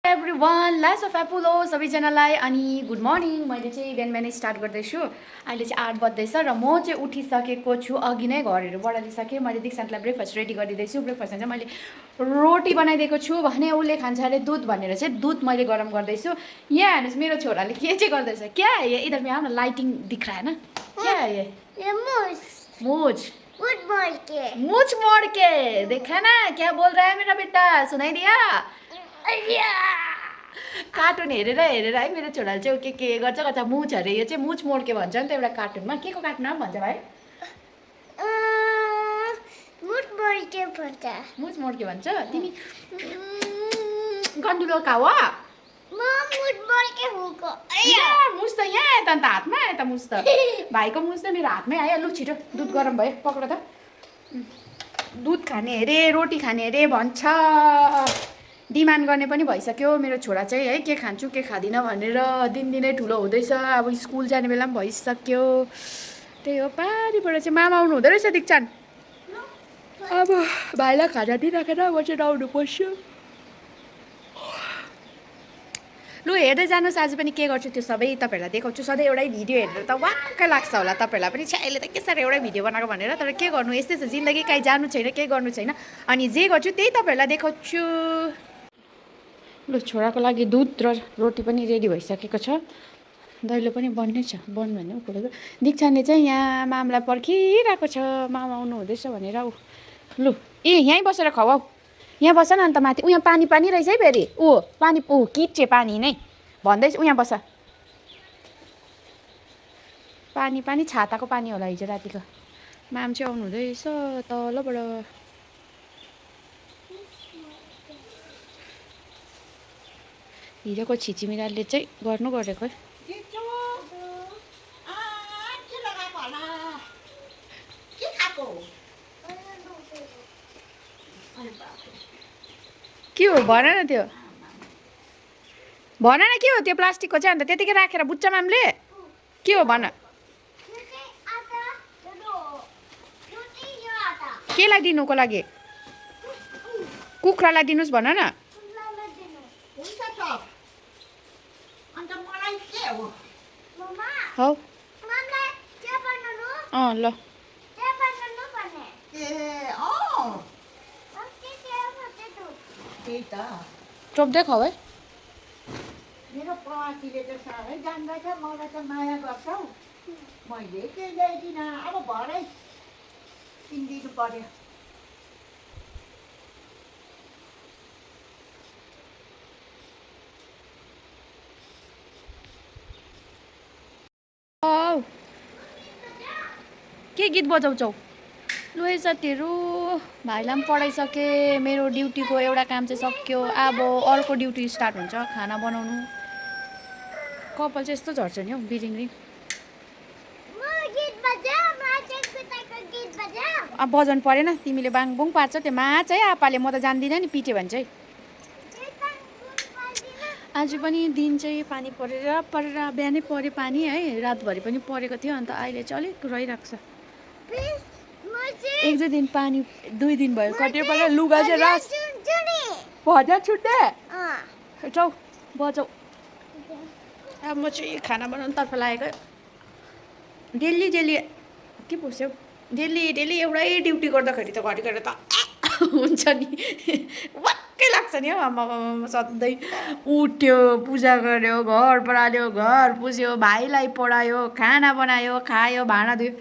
Everyone last of Apollo सबैजनालाई अनि good morning. मैले चाहिँ बिहान स्टार्ट गर्दैछु। अहिले चाहिँ 8 बज्दैछ र म चाहिँ उठिसकेको छु। अघि नै घरहरू बढालिसकेँ। मैले दीक्षान्तलाई ब्रेकफास्ट रेडी गरिदिँदैछु। ब्रेकफास्टमा चाहिँ मैले रोटी बनाइदिएको छु भने उसले खान्छ अरे दुध भनेर चाहिँ दुध मैले गरम गर्दैछु। यहाँ हेर्नुहोस् मेरो छोराले के चाहिँ गर्दैछ। क्या ये इधर में आओ न, लाइटिंग दिख रहा है ना। क्या है ये मूछ मूछ मोड़ के देखा ना क्या बोल रहा है मेरा बेटा, सुनाई दिया। कार्टुन हेरेर है मेरो छोराले चाहिँ के गर्छ मुछ अरे। यो चाहिँ मुछ मोड्के भन्छ नि त एउटा कार्टुनमा। के को कार्टुन भन्छ भाइ? मुछ मोड्के भन्छ। तिमी गन्डुलो कावा मुछ त यहाँ आयो त अन्त हातमा आयो त मुछ त। भाइको मुछ त मेरो हातमै आयो। लु छिटो दुध गरम भयो, पक्र त। दुध खाने अरे रोटी खाने अरे भन्छ। डिमान्ड गर्ने पनि भइसक्यो मेरो छोरा चाहिँ है, के खान्छु के खाँदिनँ भनेर। दिनदिनै ठुलो हुँदैछ। अब स्कुल जाने बेला पनि भइसक्यो। त्यही हो, पारिबाट चाहिँ मामा आउनु हुँदो रहेछ दीक्षान। अब भाइलाई खाजा दिइराखेर म चाहिँ आउनु पर्छ। लु हेर्दै जानुहोस्, आज पनि के गर्छु त्यो सबै तपाईँहरूलाई देखाउँछु। सधैँ एउटै भिडियो हेरेर त वाक्क लाग्छ होला तपाईँहरूलाई पनि, छ्या अहिले त के साह्रो एउटै भिडियो बनाएको भनेर। तर के गर्नु, यस्तै छ जिन्दगी, काहीँ जानु छैन, केही गर्नु छैन। अनि जे गर्छु त्यही तपाईँहरूलाई देखाउँछु। लु छोराको लागि दुध र रोटी पनि रेडी भइसकेको छ। दैलो पनि बन्नै छ, बन्द भने उखेलेको। दीक्षाले चाहिँ यहाँ मामलाई पर्खिरहेको छ, मामा आउनु हुँदैछ भनेर। लु यहीँ बसेर खुवाऊ। यहाँ बस न अन्त माथि। उहाँ पानी रहेछ है फेरि। पानी किच्चे पानी नै भन्दैछु। उहाँ बस। पानी छाताको पानी होला हिजो रातिको। माम चाहिँ आउनु हुँदैछ तलबाट। हिजोको छिचिमिराले चाहिँ गर्नु गरेको है। के हो भन न, त्यो भन न के हो त्यो प्लास्टिकको चाहिँ? अन्त त्यतिकै राखेर बुझ्छ मामले? के हो भन। केलाई दिनुको लागि? कुखुरालाई दिनुहोस् भन न। हौ ल टोप्दै खाऊ है। मेरो प्रवासीले त साह्रै जान्दछ, मलाई त माया गर्छौ। मैले केही ल्याइदिनँ, अब भरै किनिदिनु पर्यो। के गीत बजाउँछौ? लु है साथीहरू, भाइलाई पनि पढाइसकेँ। मेरो ड्युटीको एउटा काम चाहिँ सक्यो। अब अर्को ड्युटी स्टार्ट हुन्छ, खाना बनाउनु। कपाल चाहिँ यस्तो झर्छ नि हौ बिरिङ। अब बजाउनु परेन, तिमीले बाङबुङ पार्छ त्यो माछ है। आपाले म त जान्दिनँ नि पिट्यो भने चाहिँ। आज पनि दिन चाहिँ पानी परेर बिहानै पऱ्यो पानी है। रातभरि पनि परेको थियो, अन्त अहिले चाहिँ अलिक रहिरहेको छ। 1-2 दिन पानी, 2 दिन भयो कटेर परेर। लुगा चाहिँ रास भजा छुट्टे जाऊ बजाऊ। अब म चाहिँ खाना बनाउनु तर्फ लागेको। डेली के पुग्छौ? डेली एउटै ड्युटी गर्दाखेरि त घरिघरि त हुन्छ नि, वाक्कै लाग्छ नि हौ। आमा सधैँ उठ्यो, पूजा गर्यो, घर बढाल्यो, घर पुस्यो, भाइलाई पढायो, खाना बनायो, खायो, भाँडा धुयो।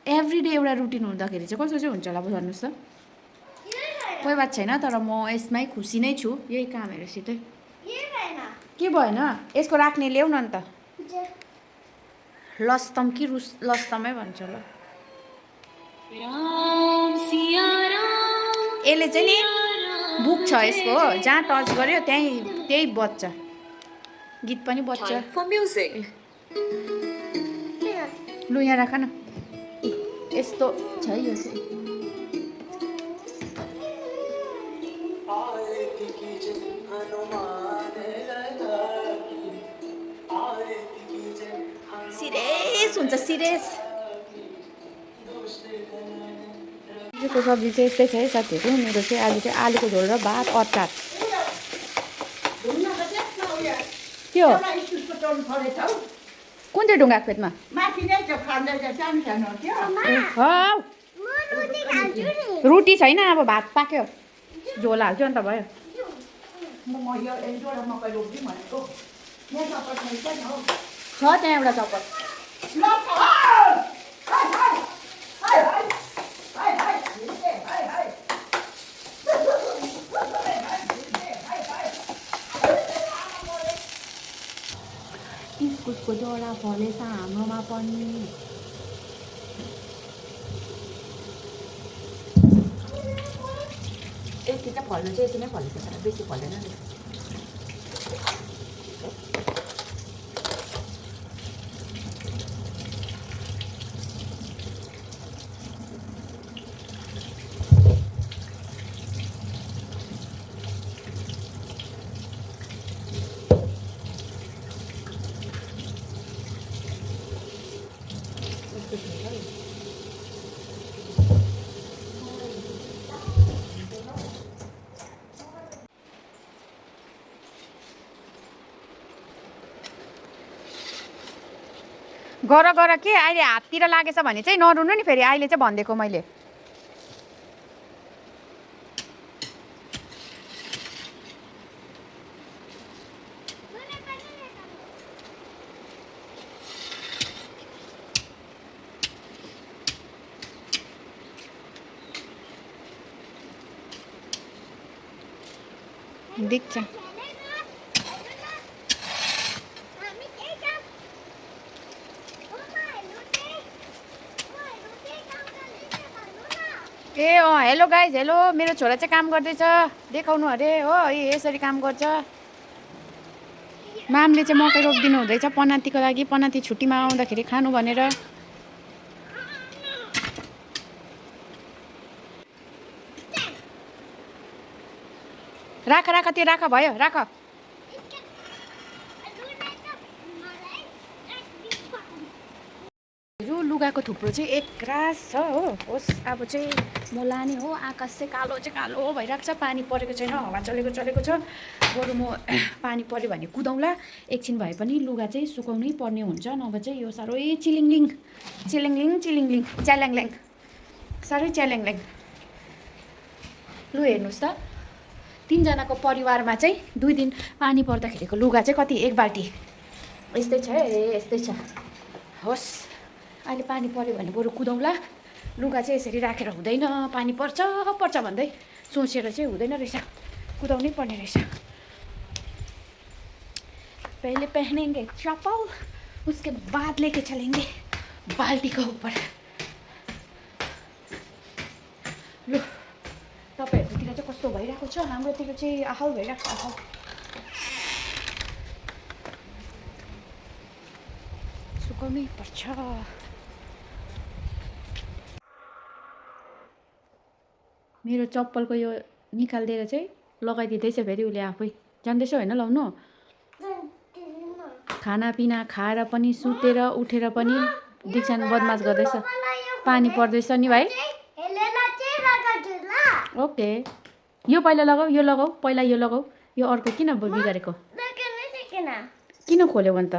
एभ्रिडे एउटा रुटिन हुँदाखेरि चाहिँ कसो चाहिँ हुन्छ होला भन्नुहोस् त। कोही बात छैन, तर म यसमै खुसी नै छु, यही कामहरूसित। के भएन? यसको राख्ने ल्याउ न अन्त। लस्तम कि लस्तमै भन्छ ल। यसले चाहिँ नि बुक छ यसको, जहाँ टच गर्यो त्यही बज्छ, गीत पनि बज्छ। लु यहाँ राख न, यस्तो छ यो चाहिँ। सिरियस हुन्छ, सिरियस। आजको सब्जी चाहिँ यस्तै छ है साथीहरू। मेरो चाहिँ आज चाहिँ आलुको झोल र भात, अचार। के हो एउटा इस्कुसको टोल फरेछ हौ कुन चाहिँ ढुङ्गाको फेदमा माथि नै त्यो खन्दै छ सानो सानो त्यो हौ रोटी छैन अब भात पाक्यो झोल हाल्छु अन्त भयो म यो एक जोडा मकै रोप्दिउँ भनेको यहाँ सपोर्ट छैन नि हौ छ त्यहाँ एउटा चप्पल ल हाय हाय हाय हाय हाय हाय हाय हाय इस्कुसको जरा फलेछ हाम्रोमा पनि यति चाहिँ फल्नु चाहिँ यति नै फलेको छ बेसी फलेन नि गर गर के अहिले हाततिर लागेछ भने चाहिँ नरुनु नि फेरि अहिले चाहिँ भनिदिएको मैले देख्छ ए हेलो गाइज हेलो मेरो छोरा चाहिँ काम गर्दैछ देखाउनु अरे हो यसरी काम गर्छ मामले चाहिँ मकै रोपिदिनु हुँदैछ पनातीको लागि पनाती छुट्टीमा आउँदाखेरि खानु भनेर राख राख त्यो राख भयो राख यो लुगाको थुप्रो चाहिँ एक रास छ हो होस् अब चाहिँ म लाने हो आकाश चाहिँ कालो भइरहेको छ पानी परेको छैन हावा चलेको छ बरु म पानी पऱ्यो भने कुदाउँला एकछिन भए पनि लुगा चाहिँ सुकाउनै पर्ने हुन्छ नभए चाहिँ यो साह्रै चिलिङलिङ च्याल्याङल्याङ साह्रै च्याल्याङल्याङ लु हेर्नुहोस् त 3 जनाको परिवारमा चाहिँ 2 दिन पानी पर्दाखेरिको लुगा चाहिँ कति एक बाल्टी यस्तै छ यस्तै छ होस् अहिले पानी पर्यो भने बरु कुदाउँला लुगा चाहिँ यसरी राखेर हुँदैन पानी पर्छ भन्दै सोचेर चाहिँ हुँदैन रहेछ कुदाउनै पर्ने रहेछ पहले पहनेंगे चप्पल उसके बाद लेके चलेंगे बाल्टी को ऊपर लु तपाईहरुतिर चाहिँ कस्तो भइरहेको छ हाम्रोतिर चाहिँ आहल भइरहेको छ सुकाउनै पर्छ मेरो चप्पलको यो निकाल्दिएर चाहिँ लगाइदिँदैछ फेरि उसले आफै जान्दैछ हैन लाउनु खानापिना खाएर पनि सुतेर उठेर पनि दीक्षान बदमास गर्दैछ पानी पर्दैछ नि भाइ ओके यो पहिला लगाऊ पहिला यो लगाऊ यो अर्को किन बिगारेको किन खोल्यौ अन्त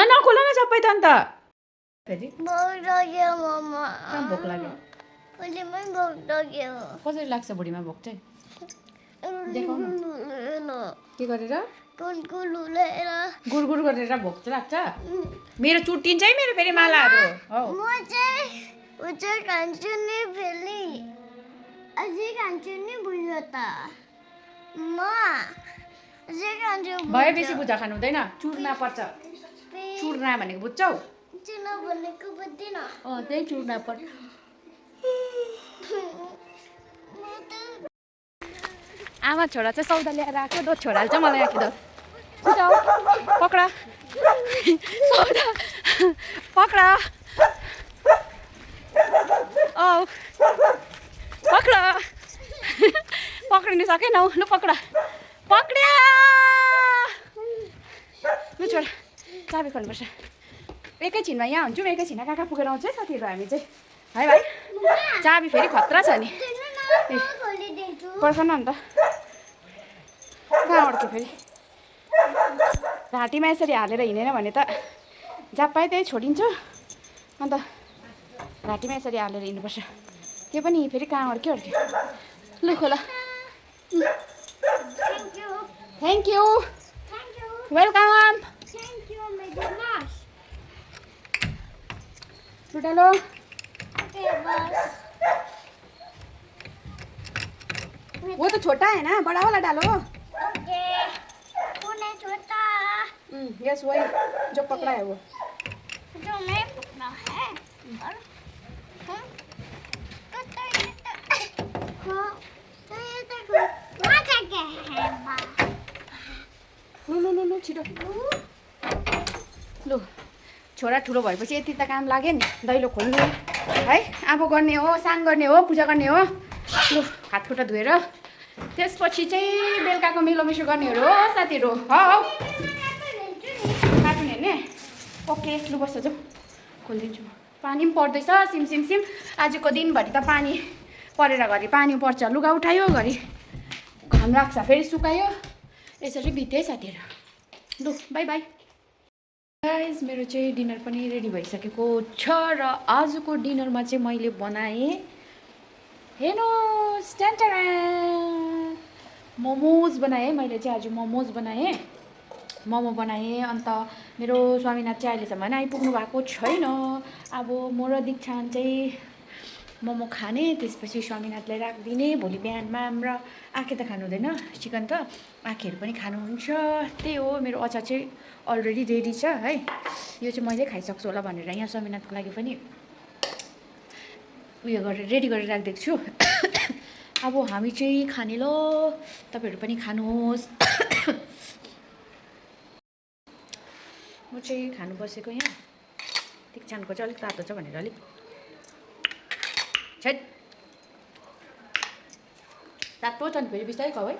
नखोल न सबै त अन्त फेरि भोक लाग्यो कसरी लाग्छ बुढीमा भोक चाहिँ के गरेर गुरगुर गरेर भोक चाहिँ लाग्छ मेरो चुट्टिन्छ है मेरो फेरि मालाहरू हौ भयो बेसी बुझा खानु हुँदैन चुर्ना पर्छ चुर्ना भनेको बुझ्छौ त्यही चुर्ना पर्छ आमा छोरा चाहिँ सौदा ल्याएर आएको दो छोराले चाहिँ मलाई आएको दो पक्रा सौदा पक्रा औ पक्रा पक्रिनु सकेनौ लु पक्र पक्रिया लु छोड चाबी खोल्नुपर्छ एकैछिनमा यहाँ हुन्छौँ एकैछिनमा कहाँ पुगेर आउँछ है साथीहरू हामी चाहिँ है भाइ चाबी फेरि खतरा छ नि पर्छ न अन्त कहाँ अड्क्यो फेरि घाँटीमा यसरी हालेर हिँडेन भने त जहाँ पाएँ त्यही छोडिन्छु अन्त घाँटीमा यसरी हालेर हिँड्नुपर्छ त्यो पनि फेरि कहाँ अड्क्यो लु खोला थ्याङ्क यू वेलकम लु डालो वो तो छोटा है ना बड़ा वाला डालो यस वही जो पकड़ा है वो जो मैं पकड़ा है और लु छिटो लु छोरा ठुलो भएपछि यति त काम लाग्यो नि दैलो खोल्नु है आफू गर्ने हो साङ गर्ने हो पूजा गर्ने हो लु हातखुट्टा धोएर त्यसपछि चाहिँ बेलुकाको मिलोमिसो गर्नेहरू हो साथीहरू हौ कार्टुन हेर्ने ओके लु बस्छ जाउँ खोलिदिन्छु म पानी पनि पर्दैछ सिम सिम सिम आजको दिनभरि त पानी परेर घरि पानी पर्छ लुगा उठायो घरि घाम लाग्छ फेरि सुकायो यसरी बित्यो है साथीहरू लु बाई बाई गाइज मेरो चाहिँ डिनर पनि रेडी भइसकेको छ र आजको डिनरमा चाहिँ मैले बनाएँ हेर्नुहोस् टेन्टरा मोमोज बनाएँ मैले चाहिँ आज मोमोज बनाएँ मोमो बनाएँ अन्त मेरो स्वामीनाथ चाहिँ अहिलेसम्म आइपुग्नु भएको छैन अब म र दीक्षान चाहिँ मोमो खाने त्यसपछि स्वामीनाथलाई राखिदिने भोलि बिहानमा र आँखे त खानु हुँदैन चिकन त आँखेहरू पनि खानुहुन्छ त्यही हो मेरो अचार चाहिँ अलरेडी रेडी छ है यो चाहिँ मैले खाइसक्छु होला भनेर यहाँ स्वामीनाथको लागि पनि उयो गरेर रेडी गरेर राखिदिएको छु अब हामी चाहिँ खाने लो तपाईँहरू पनि खानुहोस् म चाहिँ खानु बसेको यहाँ दीक्षानको चाहिँ अलिक तातो छ भनेर अलिक छेट तातो छ नि फेरि बिस्तारै खाऊ है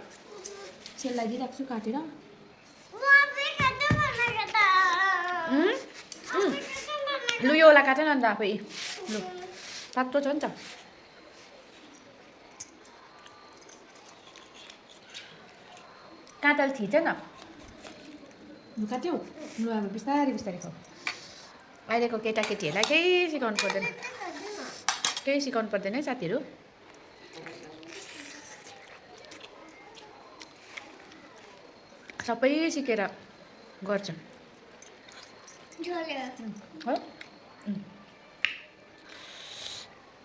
सेललाई दिइरहेको छु काटेर लु योलाई काट न अन्त आफै लु तातो छ नि त काँटाले थिच न लु काट्यौ लु अब बिस्तारै बिस्तारै खाऊ अहिलेको केटाकेटीहरूलाई केही सिकाउनु पर्दैन केही सिकाउनु पर्दैन है साथीहरू सबै सिकेर गर्छन् हो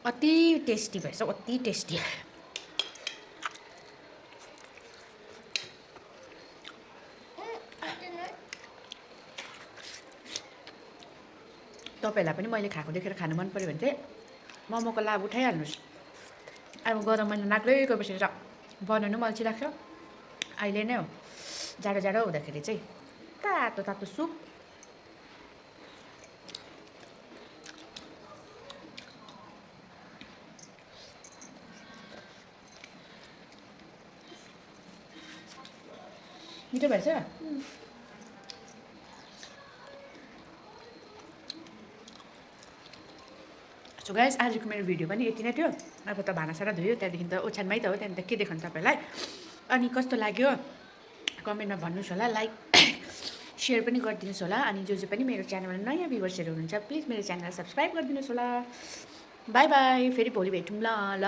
अति टेस्टी भएछ अति टेस्टी तपाईँहरूलाई पनि मैले खाएको देखेर खानु मन पऱ्यो भने चाहिँ मोमोको लाभ उठाइहाल्नुहोस् अब गरम महिना लाग्दै गएपछि त बनाउनु पनि अल्छी लाग्छ अहिले नै हो जाडो जाडो हुँदाखेरि चाहिँ तातो तातो सुप मिठो भएछ सो गाइस आजको मेरो भिडियो पनि यति नै थियो अब त भाँडासाँडा धोयो त्यहाँदेखि त ओछ्यानमै त हो त्यहाँदेखि त के देखाउनु तपाईँलाई अनि कस्तो लाग्यो कमेन्टमा भन्नुहोस् होला लाइक सेयर पनि गरिदिनुहोस् होला अनि जो पनि मेरो च्यानलमा नयाँ भ्युवर्सहरू हुनुहुन्छ प्लिज मेरो च्यानल सब्सक्राइब गरिदिनुहोस् होला बाई बाई फेरि भोलि भेटौँ ल